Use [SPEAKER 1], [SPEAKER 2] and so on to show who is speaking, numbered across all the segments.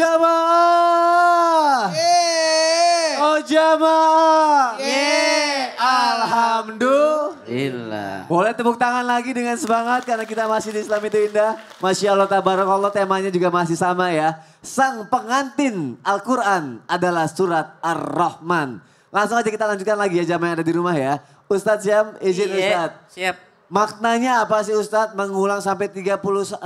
[SPEAKER 1] Jamaah. Oh jamaah. Alhamdulillah. Boleh tepuk tangan lagi dengan semangat karena kita masih di Islam itu Indah. Masya Allah tabarakallah, temanya juga masih sama ya. Sang pengantin Al-Quran adalah surat Ar-Rahman. Langsung aja kita lanjutkan lagi ya jamaah yang ada di rumah ya. Ustadz Syam, izin Ustadz.
[SPEAKER 2] Siap.
[SPEAKER 1] Maknanya apa sih Ustadz mengulang sampai 31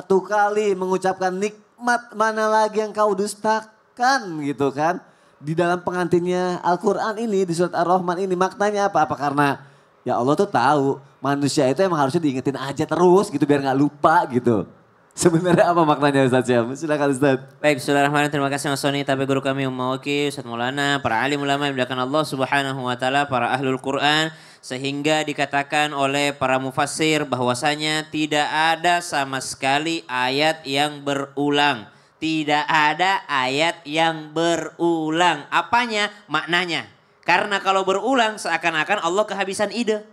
[SPEAKER 1] kali mengucapkan nikmat mana lagi yang kau dustakan gitu kan. Di dalam pengantinnya Al-Quran ini, di surat Ar-Rahman ini maknanya apa? Apa karena ya Allah tuh tahu manusia itu emang harusnya diingetin aja terus gitu biar gak lupa gitu. Sebenarnya apa maknanya Ustadz Syam? Silakan Ustadz.
[SPEAKER 2] Baik, Bismillahirrahmanirrahim. Terima kasih Mas Soni, tapi guru kami Umawaki, Ustadz Maulana, para alim ulama yang dimuliakan Allah Subhanahu wa taala, para ahlul Quran, sehingga dikatakan oleh para mufassir bahwasanya tidak ada sama sekali ayat yang berulang. Tidak ada ayat yang berulang. Apanya? Maknanya. Karena kalau berulang seakan-akan Allah kehabisan ide.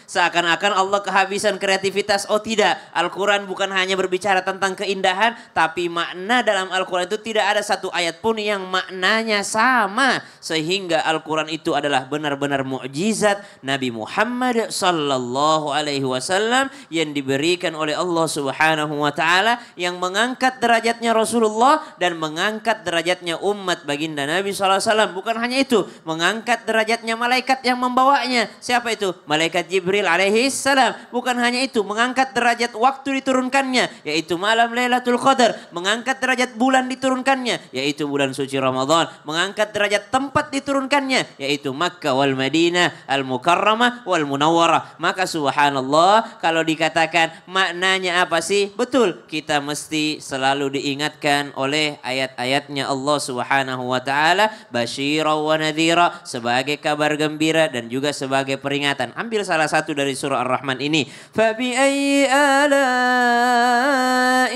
[SPEAKER 2] Seakan-akan Allah kehabisan kreativitas. Oh tidak, Al-Quran bukan hanya berbicara tentang keindahan, tapi makna dalam Al-Quran itu tidak ada satu ayat pun yang maknanya sama. Sehingga Al-Quran itu adalah benar-benar mukjizat Nabi Muhammad sallallahu alaihi wasallam yang diberikan oleh Allah Subhanahu wa taala, yang mengangkat derajatnya Rasulullah dan mengangkat derajatnya umat baginda Nabi sallallahu alaihi wasallam. Bukan hanya itu, mengangkat derajatnya malaikat yang membawanya. Siapa itu? Malaikat Jibril alaihi salam. Bukan hanya itu, mengangkat derajat waktu diturunkannya, yaitu malam Lailatul Qadar. Mengangkat derajat bulan diturunkannya, yaitu bulan suci Ramadan. Mengangkat derajat tempat diturunkannya, yaitu Makkah wal Madinah al-Mukarramah wal Munawwarah. Maka subhanallah, kalau dikatakan maknanya apa sih? Betul, kita mesti selalu diingatkan oleh ayat-ayatnya Allah Subhanahu wa taala, basyira wa nadhira, sebagai kabar gembira dan juga sebagai peringatan. Ambil salah satu dari surah Ar-Rahman ini. Fabi ayyi ala'i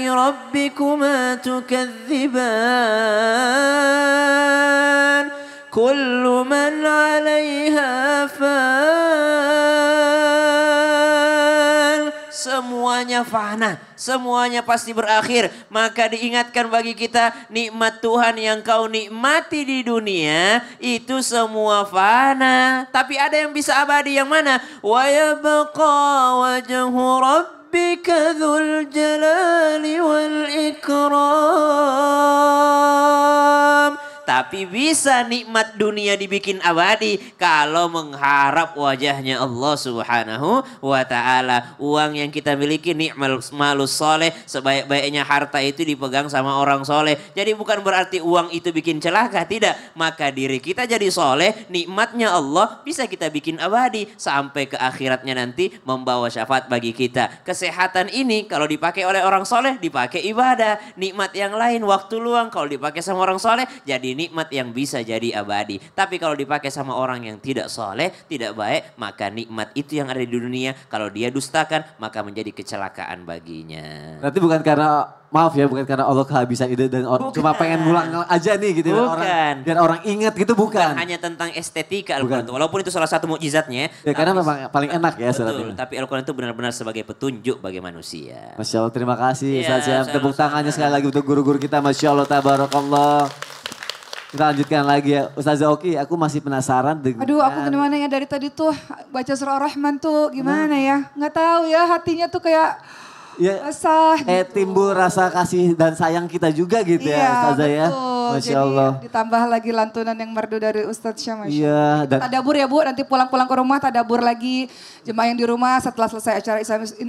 [SPEAKER 2] rabbikuma tukadziban. Kullu man 'alaiha fan. Semuanya fana, semuanya pasti berakhir. Maka diingatkan bagi kita, nikmat Tuhan yang kau nikmati di dunia itu semua fana. Tapi ada yang bisa abadi, yang mana? Wa yabqa wajhu rabbika dzul jalali wal ikram. Tapi bisa nikmat dunia dibikin abadi kalau mengharap wajahnya Allah Subhanahu wa ta'ala. Uang yang kita miliki ni'mal malus soleh, sebaik-baiknya harta itu dipegang sama orang soleh. Jadi bukan berarti uang itu bikin celaka, tidak. Maka diri kita jadi soleh, nikmatnya Allah bisa kita bikin abadi sampai ke akhiratnya nanti membawa syafaat bagi kita. Kesehatan ini kalau dipakai oleh orang soleh dipakai ibadah. Nikmat yang lain, waktu luang kalau dipakai sama orang soleh jadi nikmat yang bisa jadi abadi. Tapi kalau dipakai sama orang yang tidak soleh, tidak baik, maka nikmat itu yang ada di dunia kalau dia dustakan maka menjadi kecelakaan baginya.
[SPEAKER 1] Berarti bukan karena, maaf ya, bukan karena Allah kehabisan ide dan orang cuma pengen ngulang aja nih gitu.
[SPEAKER 2] Bukan.
[SPEAKER 1] Biar orang ingat gitu, bukan.
[SPEAKER 2] Hanya tentang estetika Al-Quran itu. Walaupun itu salah satu mukjizatnya.
[SPEAKER 1] Ya, karena memang paling enak ya surat ini.
[SPEAKER 2] Tapi Al-Quran itu benar-benar sebagai petunjuk bagi manusia.
[SPEAKER 1] Masya Allah, terima kasih
[SPEAKER 2] Ya,
[SPEAKER 1] Ustaz Syam. Tepuk tangannya sekali lagi untuk guru-guru kita. Masya Allah, tabarakallah. Kita lanjutkan lagi ya. Ustazah Oki, aku masih penasaran dengan...
[SPEAKER 3] Aduh, aku gimana ya dari tadi tuh baca surah Ar-Rahman tuh gimana ya. Nggak tahu ya, hatinya tuh kayak
[SPEAKER 1] ya,
[SPEAKER 3] basah gitu.
[SPEAKER 1] timbul rasa kasih dan sayang kita juga gitu ya Ustazah ya. Masya Allah.
[SPEAKER 3] Jadi ditambah lagi lantunan yang merdu dari Ustadz Syam.
[SPEAKER 1] Iya. Dan
[SPEAKER 3] tadabur ya Bu, nanti pulang-pulang ke rumah tadabur lagi. Jemaah yang di rumah setelah selesai acara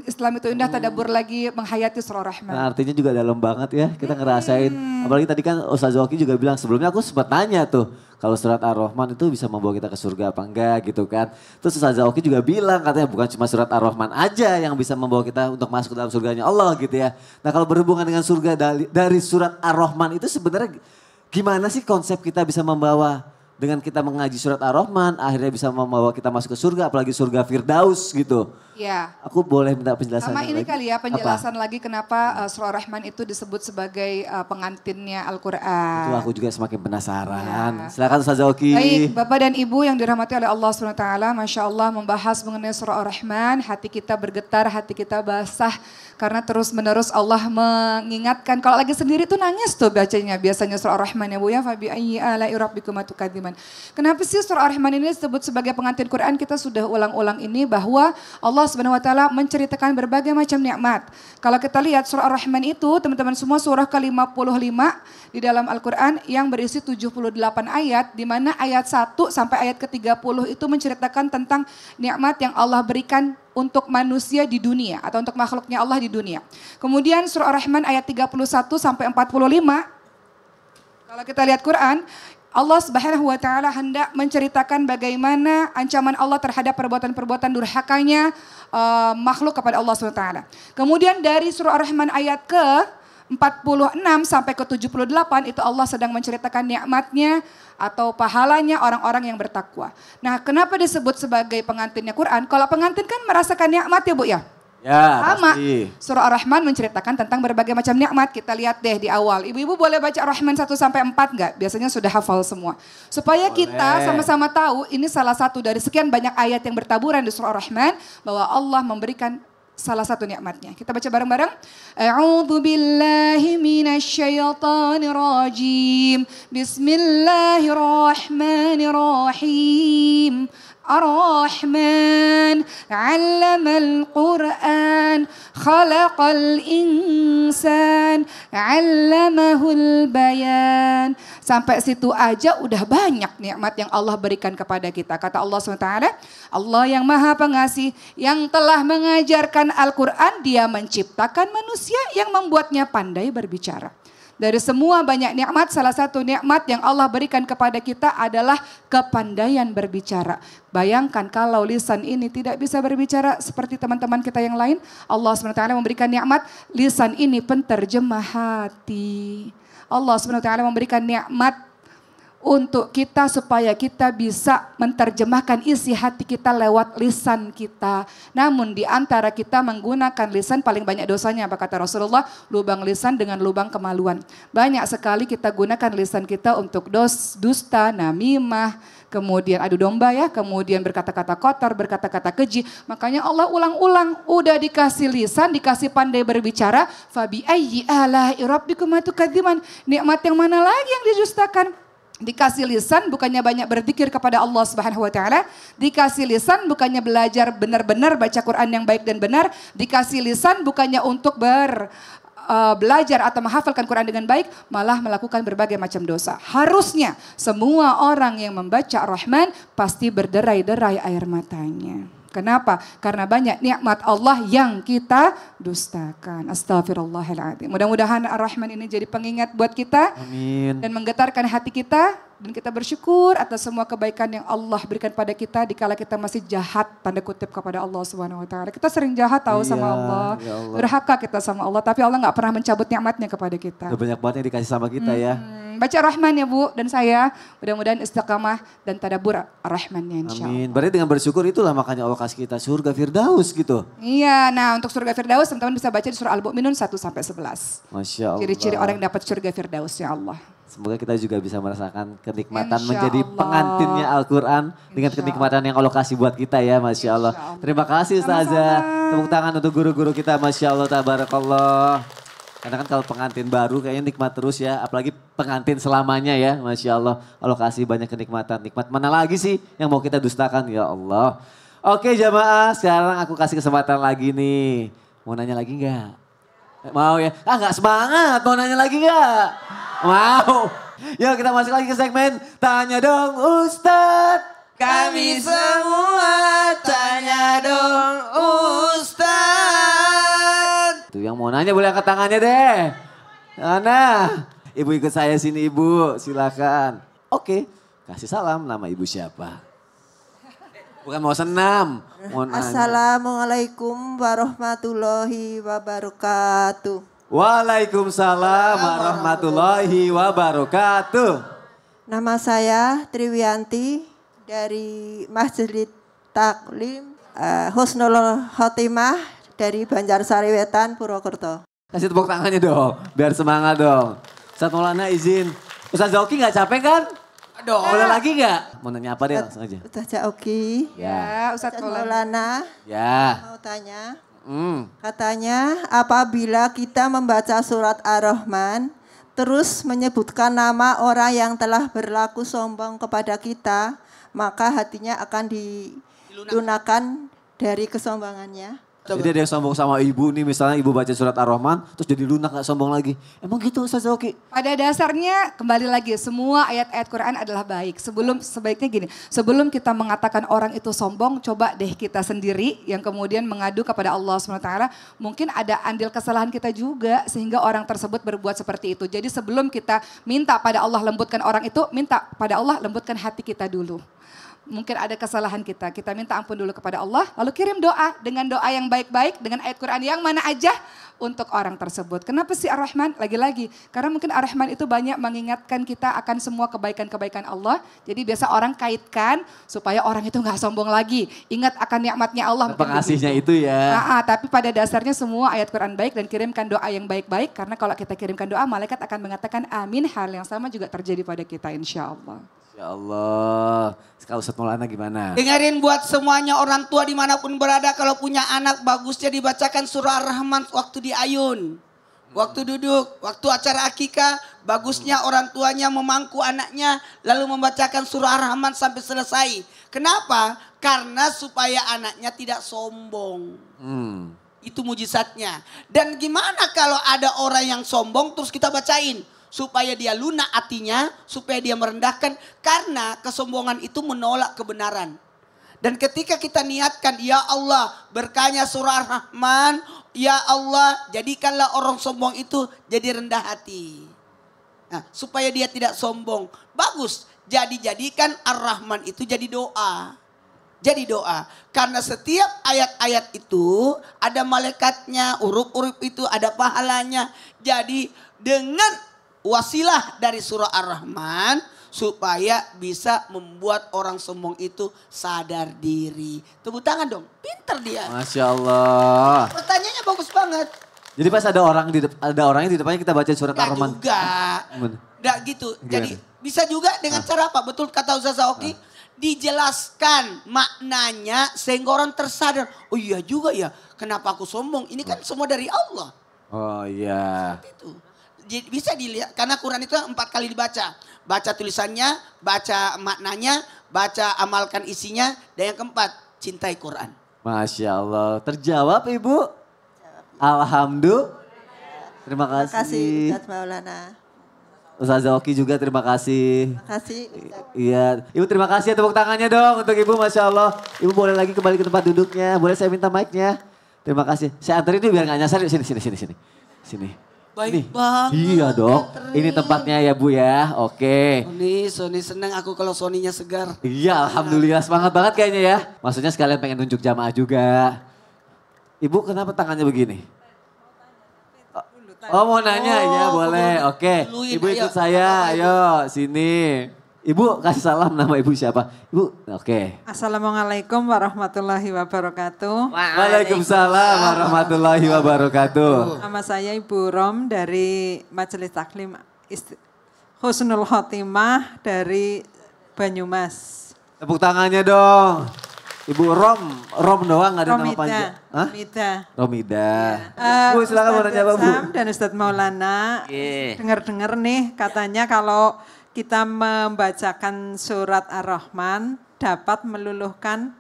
[SPEAKER 3] Islam itu Indah tadabur lagi menghayati surah Rahman.
[SPEAKER 1] nah, artinya juga dalam banget ya, kita ngerasain. Apalagi tadi kan Ustaz Oki juga bilang, sebelumnya aku sempat nanya tuh, kalau surat Ar-Rahman itu bisa membawa kita ke surga apa enggak gitu kan. Terus Ustaz Oki juga bilang katanya bukan cuma surat Ar-Rahman aja yang bisa membawa kita untuk masuk ke dalam surganya Allah gitu ya. Nah kalau berhubungan dengan surga dari surat Ar-Rahman itu sebenarnya gimana sih konsep kita bisa membawa dengan kita mengaji surat Ar-Rahman akhirnya bisa membawa kita masuk ke surga, apalagi surga Firdaus gitu.
[SPEAKER 3] Ya.
[SPEAKER 1] Aku boleh minta penjelasan
[SPEAKER 3] Sama ini
[SPEAKER 1] lagi?
[SPEAKER 3] kali ya penjelasan
[SPEAKER 1] Apa?
[SPEAKER 3] lagi kenapa surah Ar-Rahman itu disebut sebagai pengantinnya Al-Quran.
[SPEAKER 1] Itu aku juga semakin penasaran.
[SPEAKER 3] Ya.
[SPEAKER 1] Silakan Ustaz Oki.
[SPEAKER 3] Baik, Bapak dan Ibu yang dirahmati oleh Allah SWT, Masya Allah membahas mengenai surah Ar-Rahman, hati kita bergetar, hati kita basah, karena terus menerus Allah mengingatkan, kalau lagi sendiri tuh nangis tuh bacanya, biasanya surah Ar-Rahman ya Bu ya, Fabi ayyi ala'i rabbikuma tukadziban. Kenapa sih surah Ar-Rahman ini disebut sebagai pengantin Quran? Kita sudah ulang-ulang ini bahwa Allah Subhanahu wa taala menceritakan berbagai macam nikmat. Kalau kita lihat surah Ar-Rahman itu, teman-teman semua surah ke-55 di dalam Al-Qur'an yang berisi 78 ayat, di mana ayat 1 sampai ayat ke-30 itu menceritakan tentang nikmat yang Allah berikan untuk manusia di dunia atau untuk makhluknya Allah di dunia. Kemudian surah Ar-Rahman ayat 31 sampai 45, kalau kita lihat Quran, Allah Subhanahu wa taala hendak menceritakan bagaimana ancaman Allah terhadap perbuatan-perbuatan durhakanya makhluk kepada Allah Subhanahu wa taala. Kemudian dari surah Ar-Rahman ayat ke 46 sampai ke 78 itu Allah sedang menceritakan nikmatnya atau pahalanya orang-orang yang bertakwa. Nah, kenapa disebut sebagai pengantinnya Quran? Kalau pengantin kan merasakan nikmat ya Bu ya?
[SPEAKER 1] Ya,
[SPEAKER 3] Sama.
[SPEAKER 1] pasti.
[SPEAKER 3] Surah Ar-Rahman menceritakan tentang berbagai macam nikmat. Kita lihat deh di awal. Ibu-ibu boleh baca Ar-Rahman 1 sampai 4 enggak? Biasanya sudah hafal semua. Supaya kita sama-sama tahu ini salah satu dari sekian banyak ayat yang bertaburan di surah Ar-Rahman bahwa Allah memberikan salah satu nikmatnya. Kita baca bareng-bareng. A'udzu billahi minasyaitonir rajim. Bismillahirrahmanirrahim. Ar-Rahman 'allamal Qur'an khalaqal insan 'allamahul bayan. Sampai situ aja udah banyak nikmat yang Allah berikan kepada kita. Kata Allah SWT, Allah yang Maha Pengasih yang telah mengajarkan Al-Qur'an, Dia menciptakan manusia yang membuatnya pandai berbicara. Dari semua banyak nikmat, salah satu nikmat yang Allah berikan kepada kita adalah kepandaian berbicara. Bayangkan kalau lisan ini tidak bisa berbicara seperti teman-teman kita yang lain, Allah SWT memberikan nikmat lisan ini penterjemah hati. Allah SWT memberikan nikmat untuk kita supaya kita bisa menerjemahkan isi hati kita lewat lisan kita. Namun di antara kita menggunakan lisan paling banyak dosanya. Apa kata Rasulullah? Lubang lisan dengan lubang kemaluan. Banyak sekali kita gunakan lisan kita untuk dusta, namimah, kemudian adu domba ya, kemudian berkata-kata kotor, berkata-kata keji. Makanya Allah ulang-ulang, udah dikasih lisan, dikasih pandai berbicara. Fabi ayyi ala'i rabbikuma tukadziban. Nikmat yang mana lagi yang didustakan? Dikasih lisan bukannya banyak berzikir kepada Allah Subhanahu wa taala, dikasih lisan bukannya belajar benar-benar baca Quran yang baik dan benar, dikasih lisan bukannya untuk belajar atau menghafalkan Quran dengan baik, malah melakukan berbagai macam dosa. Harusnya semua orang yang membaca Ar-Rahman pasti berderai-derai air matanya. Kenapa? Karena banyak nikmat Allah yang kita dustakan. Astagfirullahaladzim. Mudah-mudahan Ar-Rahman ini jadi pengingat buat kita.
[SPEAKER 1] Amin.
[SPEAKER 3] Dan menggetarkan hati kita. Dan kita bersyukur atas semua kebaikan yang Allah berikan pada kita dikala kita masih jahat tanda kutip kepada Allah Subhanahu wa taala. Kita sering jahat tahu sama Allah.
[SPEAKER 1] Ya Allah.
[SPEAKER 3] Durhaka kita sama Allah, tapi Allah nggak pernah mencabut nikmatnya kepada kita.
[SPEAKER 1] Udah banyak banget yang dikasih sama kita ya.
[SPEAKER 3] Baca Ar-Rahman ya Bu dan saya, mudah-mudahan istiqamah dan tadabur Ar-Rahmannya insya Allah.
[SPEAKER 1] Amin. Berarti dengan bersyukur itulah makanya Allah kasih kita surga Firdaus gitu.
[SPEAKER 3] Iya, nah untuk surga Firdaus teman-teman bisa baca di surah Al-Mu'minun 1 sampai 11.
[SPEAKER 1] Masya Allah.
[SPEAKER 3] Ciri-ciri orang yang dapat surga Firdaus ya Allah.
[SPEAKER 1] Semoga kita juga bisa merasakan kenikmatan
[SPEAKER 3] Insya
[SPEAKER 1] menjadi
[SPEAKER 3] Allah.
[SPEAKER 1] pengantinnya Al-Quran dengan
[SPEAKER 3] Insya
[SPEAKER 1] kenikmatan yang Allah kasih buat kita ya, Masya Allah.
[SPEAKER 3] Insya Allah.
[SPEAKER 1] Terima kasih Ustazah. Tepuk tangan untuk guru-guru kita, Masya Allah, tabarakallah. Karena kan kalau pengantin baru kayaknya nikmat terus ya, apalagi pengantin selamanya ya, Masya Allah. Allah kasih banyak kenikmatan. Nikmat mana lagi sih yang mau kita dustakan, ya Allah. Oke jamaah, sekarang aku kasih kesempatan lagi nih. Mau nanya lagi nggak? Mau ya? Ah nggak semangat, mau nanya lagi nggak? Mau. Yuk kita masuk lagi ke segmen Tanya Dong Ustadz.
[SPEAKER 2] Kami semua tanya dong Ustadz.
[SPEAKER 1] Tuh yang mau nanya boleh angkat tangannya deh. Mana? Ibu ikut saya sini ibu, silakan. Oke, kasih salam, nama ibu siapa? Bukan mau senam, mau nanya.
[SPEAKER 4] Assalamualaikum warahmatullahi wabarakatuh.
[SPEAKER 1] Waalaikumsalam warahmatullahi wabarakatuh.
[SPEAKER 4] Nama saya Triwianti dari Masjid Taklim Husnul Khotimah dari Banjarsari Wetan, Purwokerto.
[SPEAKER 1] Kasih tepuk tangannya dong, biar semangat dong. Ustadz Maulana izin. Ustadz Zauki gak capek kan?
[SPEAKER 5] Aduh.
[SPEAKER 1] Boleh lagi gak? Mau nanya apa deh langsung aja.
[SPEAKER 4] Ustaz Zauki,
[SPEAKER 1] Ya.
[SPEAKER 3] Ustadz
[SPEAKER 4] Ustaz
[SPEAKER 3] Maulana.
[SPEAKER 4] Maulana
[SPEAKER 1] Ya.
[SPEAKER 4] mau tanya.
[SPEAKER 1] Hmm.
[SPEAKER 4] Katanya apabila kita membaca surat Ar-Rahman terus menyebutkan nama orang yang telah berlaku sombong kepada kita, maka hatinya akan dilunakan dari kesombongannya.
[SPEAKER 1] Jadi ada yang sombong sama ibu nih, misalnya ibu baca surat Ar-Rahman, terus jadi lunak gak sombong lagi. Emang gitu Ustaz Zauki?
[SPEAKER 3] Pada dasarnya kembali lagi semua ayat-ayat Quran adalah baik. Sebaiknya gini, sebelum kita mengatakan orang itu sombong, coba deh kita sendiri yang kemudian mengadu kepada Allah SWT. Mungkin ada andil kesalahan kita juga sehingga orang tersebut berbuat seperti itu. Jadi sebelum kita minta pada Allah lembutkan orang itu, minta pada Allah lembutkan hati kita dulu. Mungkin ada kesalahan kita minta ampun dulu kepada Allah, lalu kirim doa dengan doa yang baik-baik, dengan ayat Quran yang mana aja untuk orang tersebut. Kenapa sih Ar-Rahman? Lagi-lagi, karena mungkin Ar-Rahman itu banyak mengingatkan kita akan semua kebaikan-kebaikan Allah. Jadi biasa orang kaitkan supaya orang itu gak sombong lagi. Ingat akan nikmatnya Allah.
[SPEAKER 1] Pengasihnya itu ya.
[SPEAKER 3] Tapi pada dasarnya semua ayat Quran baik dan kirimkan doa yang baik-baik. Karena kalau kita kirimkan doa, malaikat akan mengatakan amin. Hal yang sama juga terjadi pada kita insya Allah.
[SPEAKER 1] Ya Allah. Sekarang Ustadz Maulana gimana?
[SPEAKER 5] Dengerin buat semuanya orang tua dimanapun berada, kalau punya anak bagusnya dibacakan surah Ar-Rahman waktu di ayun. Waktu duduk, waktu acara akikah, bagusnya orang tuanya memangku anaknya lalu membacakan surah Ar-Rahman sampai selesai. Kenapa? Karena supaya anaknya tidak sombong. Itu mujizatnya. Dan gimana kalau ada orang yang sombong terus kita bacain? Supaya dia lunak hatinya, supaya dia merendahkan. Karena kesombongan itu menolak kebenaran. Dan ketika kita niatkan, ya Allah berkahnya surah Ar-Rahman, ya Allah jadikanlah orang sombong itu jadi rendah hati. Nah, supaya dia tidak sombong. Bagus, jadikan Ar-Rahman itu jadi doa. Jadi doa. Karena setiap ayat-ayat itu ada malaikatnya, huruf-huruf itu ada pahalanya. Jadi dengan wasilah dari surah Ar-Rahman supaya bisa membuat orang sombong itu sadar diri. Tepuk tangan dong, pinter dia.
[SPEAKER 1] Masya Allah.
[SPEAKER 5] Pertanyaannya bagus banget.
[SPEAKER 1] Jadi pas ada orangnya di depannya kita baca surat
[SPEAKER 5] Nggak
[SPEAKER 1] Ar-Rahman.
[SPEAKER 5] juga. Nggak gitu. Jadi bisa juga dengan cara apa? Betul kata Ustaz Zauki. Dijelaskan maknanya sehingga orang tersadar. Oh iya juga ya, kenapa aku sombong? Ini kan semua dari Allah.
[SPEAKER 1] Oh iya.
[SPEAKER 5] Itu. Jadi bisa dilihat karena Quran itu 4 kali dibaca. Baca tulisannya, baca maknanya, baca amalkan isinya, dan yang keempat cintai Quran.
[SPEAKER 1] Masya Allah. Terjawab Ibu? Alhamdulillah. Terima
[SPEAKER 4] Terima kasih
[SPEAKER 1] kasih.
[SPEAKER 4] Ustaz Maulana.
[SPEAKER 1] Ustaz Zauki juga terima kasih.
[SPEAKER 4] Terima kasih Ustaz.
[SPEAKER 1] Iya, Ibu terima kasih ya, tepuk tangannya dong untuk Ibu, Masya Allah. Ibu boleh lagi kembali ke tempat duduknya, boleh saya minta mic-nya. Terima kasih. Saya anterin dia biar gak nyasar, sini.
[SPEAKER 5] Baik
[SPEAKER 1] Nih.
[SPEAKER 5] banget.
[SPEAKER 1] Iya dong, ini tempatnya ya Bu ya, oke.
[SPEAKER 5] Sony senang aku kalau Soninya segar.
[SPEAKER 1] Iya, Alhamdulillah semangat banget kayaknya ya. Maksudnya sekalian pengen nunjuk jamaah juga. Ibu kenapa tangannya begini? Oh mau nanya, ya boleh, oke.
[SPEAKER 5] Duluin,
[SPEAKER 1] Ibu ikut
[SPEAKER 5] ayo.
[SPEAKER 1] saya, ayo sini. Ibu kasih salam, nama Ibu siapa? Ibu, oke.
[SPEAKER 6] Assalamualaikum warahmatullahi wabarakatuh.
[SPEAKER 1] Waalaikumsalam warahmatullahi wabarakatuh.
[SPEAKER 6] Nama saya Ibu Rom dari Majelis Taklim Husnul Khotimah dari Banyumas.
[SPEAKER 1] Tepuk tangannya dong. Ibu Rom doang gak ada nama panjang. Hah?
[SPEAKER 6] Romida.
[SPEAKER 1] Romida. Bu silakan mau nanya apa Bu?
[SPEAKER 6] Sam dan Ustadz Maulana. Dengar-dengar nih katanya kalau kita membacakan surat Ar-Rahman dapat meluluhkan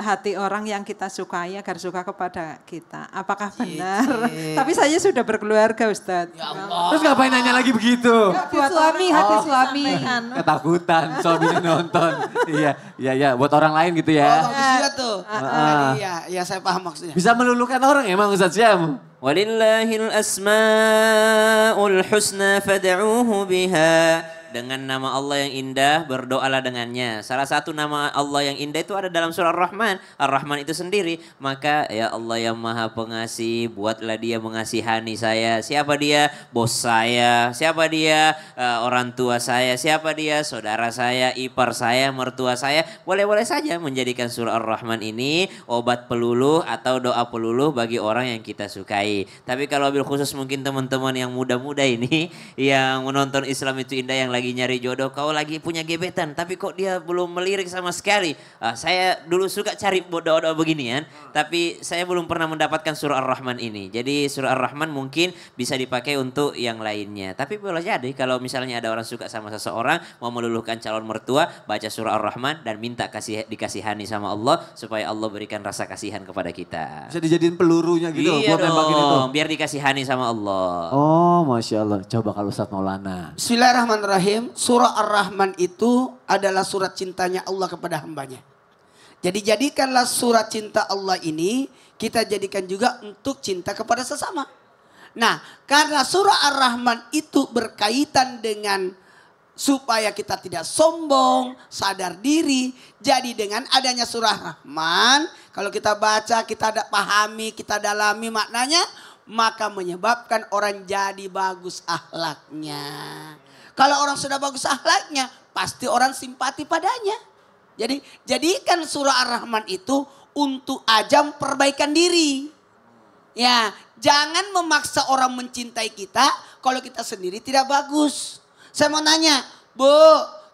[SPEAKER 6] hati orang yang kita sukai agar suka kepada kita. Apakah benar? Tapi saya sudah berkeluarga Ustadz.
[SPEAKER 5] Ya Allah.
[SPEAKER 1] Terus ngapain nanya lagi begitu?
[SPEAKER 3] Hati suami.
[SPEAKER 1] Ketakutan suaminya nonton. Iya, buat orang lain gitu ya.
[SPEAKER 5] Bagus juga tuh. Iya, saya paham maksudnya.
[SPEAKER 1] Bisa meluluhkan orang emang Ustaz Syam?
[SPEAKER 2] Walillahil asma'ul husna fad'uuhu biha dengan nama Allah yang indah berdoalah dengannya. Salah satu nama Allah yang indah itu ada dalam surah Ar-Rahman. Ar-Rahman itu sendiri. Maka ya Allah yang maha pengasih, buatlah dia mengasihani saya. Siapa dia? Bos saya. Siapa dia? Orang tua saya. Siapa dia? Saudara saya, ipar saya, mertua saya. Boleh-boleh saja menjadikan surah Ar-Rahman ini obat peluluh atau doa peluluh bagi orang yang kita sukai. Tapi kalau bil khusus mungkin teman-teman yang muda-muda ini yang menonton Islam itu indah yang lagi nyari jodoh, kau lagi punya gebetan tapi kok dia belum melirik sama sekali. Saya dulu suka cari doa-doa beginian, tapi saya belum pernah mendapatkan surah Ar-Rahman ini. Jadi surah Ar-Rahman mungkin bisa dipakai untuk yang lainnya. Tapi boleh jadi kalau misalnya ada orang suka sama seseorang, mau meluluhkan calon mertua, baca surah Ar-Rahman dan minta dikasihani sama Allah supaya Allah berikan rasa kasihan kepada kita.
[SPEAKER 1] Bisa dijadiin pelurunya gitu
[SPEAKER 2] Iya
[SPEAKER 1] buat nembakin itu.
[SPEAKER 2] biar dikasihani sama Allah.
[SPEAKER 1] Oh, Masya Allah. Coba kalau Ustadz Maulana.
[SPEAKER 5] Bismillahirrahmanirrahim. Surah Ar-Rahman itu adalah surat cintanya Allah kepada hambanya. Jadi jadikanlah surat cinta Allah ini kita jadikan juga untuk cinta kepada sesama. Nah, karena surah Ar-Rahman itu berkaitan dengan supaya kita tidak sombong, sadar diri. Jadi dengan adanya surah Rahman, kalau kita baca, kita pahami, kita dalami maknanya, maka menyebabkan orang jadi bagus akhlaknya. Kalau orang sudah bagus akhlaknya, pasti orang simpati padanya. Jadi jadikan surah Ar-Rahman itu untuk ajang perbaikan diri. Ya, jangan memaksa orang mencintai kita kalau kita sendiri tidak bagus. Saya mau nanya, Bu,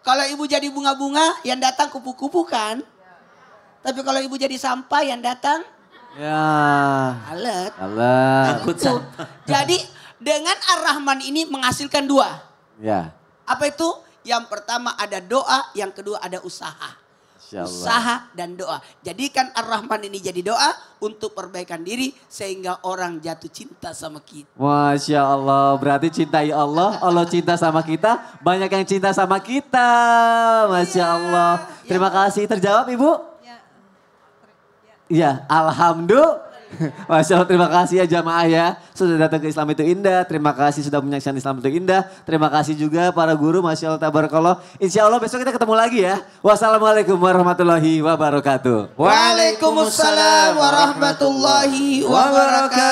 [SPEAKER 5] kalau ibu jadi bunga-bunga yang datang kupu-kupu kan? Tapi kalau ibu jadi sampah yang datang?
[SPEAKER 1] Ya.
[SPEAKER 5] Alet.
[SPEAKER 2] Takut sampah.
[SPEAKER 5] Jadi dengan Ar-Rahman ini menghasilkan dua.
[SPEAKER 1] Ya.
[SPEAKER 5] Apa itu? Yang pertama ada doa, yang kedua ada usaha.
[SPEAKER 1] Insya Allah.
[SPEAKER 5] Usaha dan doa. Jadikan Ar-Rahman ini jadi doa untuk perbaikan diri sehingga orang jatuh cinta sama kita.
[SPEAKER 1] Masya Allah, berarti cintai Allah, Allah cinta sama kita, banyak yang cinta sama kita. Masya Allah. Terima kasih, terjawab Ibu? Iya, Alhamdulillah. Masya Allah, terima kasih ya jamaah ya. Sudah datang ke Islam itu indah. Terima kasih sudah menyaksikan Islam itu indah. Terima kasih juga para guru. Masya Allah, tabarakallah. Insya Allah besok kita ketemu lagi ya. Wassalamualaikum warahmatullahi wabarakatuh.
[SPEAKER 5] Waalaikumsalam warahmatullahi wabarakatuh.